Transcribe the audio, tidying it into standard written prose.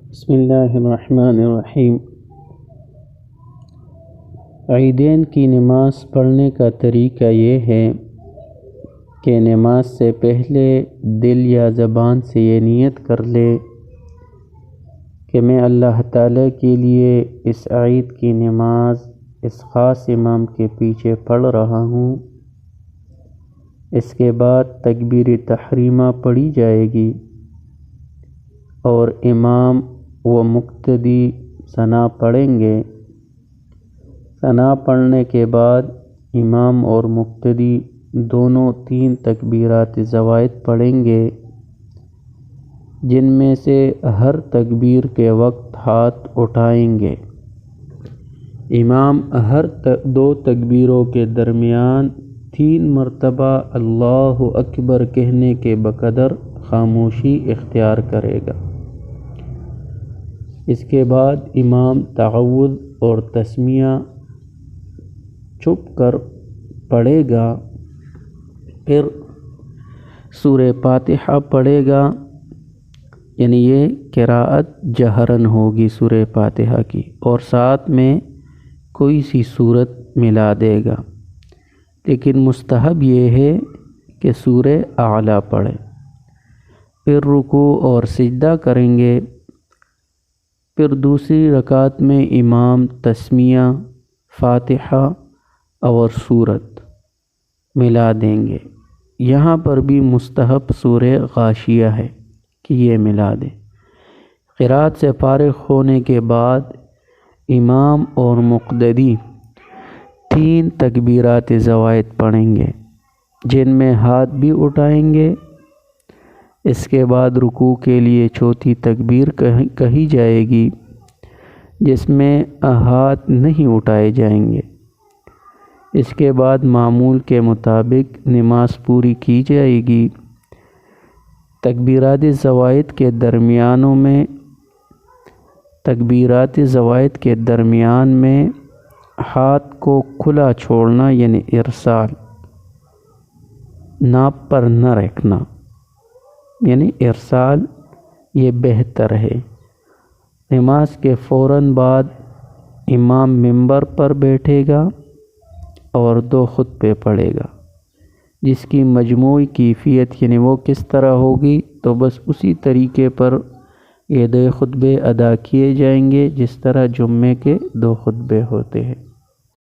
بسم اللہ الرحمن الرحیم۔ عیدین کی نماز پڑھنے کا طریقہ یہ ہے کہ نماز سے پہلے دل یا زبان سے یہ نیت کر لے کہ میں اللہ تعالیٰ کے لیے اس عید کی نماز اس خاص امام کے پیچھے پڑھ رہا ہوں۔ اس کے بعد تکبیر تحریمہ پڑھی جائے گی اور امام و مقتدی ثنا پڑھیں گے۔ ثنا پڑھنے کے بعد امام اور مقتدی دونوں 3 تکبیرات زوائد پڑھیں گے، جن میں سے ہر تکبیر کے وقت ہاتھ اٹھائیں گے۔ امام ہر 2 تکبیروں کے درمیان 3 مرتبہ اللہ اکبر کہنے کے بقدر خاموشی اختیار کرے گا۔ اس کے بعد امام تعوذ اور تسمیہ چھپ کر پڑھے گا، پھر سورہ فاتحہ پڑھے گا، یعنی یہ قراءت جہرن ہوگی سورہ فاتحہ کی، اور ساتھ میں کوئی سی سورت ملا دے گا، لیکن مستحب یہ ہے کہ سورہ اعلیٰ پڑھے۔ پھر رکوع اور سجدہ کریں گے۔ پھر دوسری رکعت میں امام تسمیہ، فاتحہ اور سورت ملا دیں گے۔ یہاں پر بھی مستحب سورہ غاشیہ ہے کہ یہ ملا دیں۔ قرات سے فارغ ہونے کے بعد امام اور مقتدی 3 تکبیرات زوائد پڑھیں گے، جن میں ہاتھ بھی اٹھائیں گے۔ اس کے بعد رکوع کے لیے چوتھی تکبیر کہی جائے گی، جس میں ہاتھ نہیں اٹھائے جائیں گے۔ اس کے بعد معمول کے مطابق نماز پوری کی جائے گی۔ تکبیرات زوائد کے درمیان میں ہاتھ کو کھلا چھوڑنا، یعنی ارسال، ناپ پر نہ رکھنا، یعنی ارسال یہ بہتر ہے۔ نماز کے فوراً بعد امام منبر پر بیٹھے گا اور 2 خطبے پڑھے گا، جس کی مجموعی کیفیت یعنی وہ کس طرح ہوگی، تو بس اسی طریقے پر یہ 2 خطبے ادا کیے جائیں گے جس طرح جمعے کے 2 خطبے ہوتے ہیں۔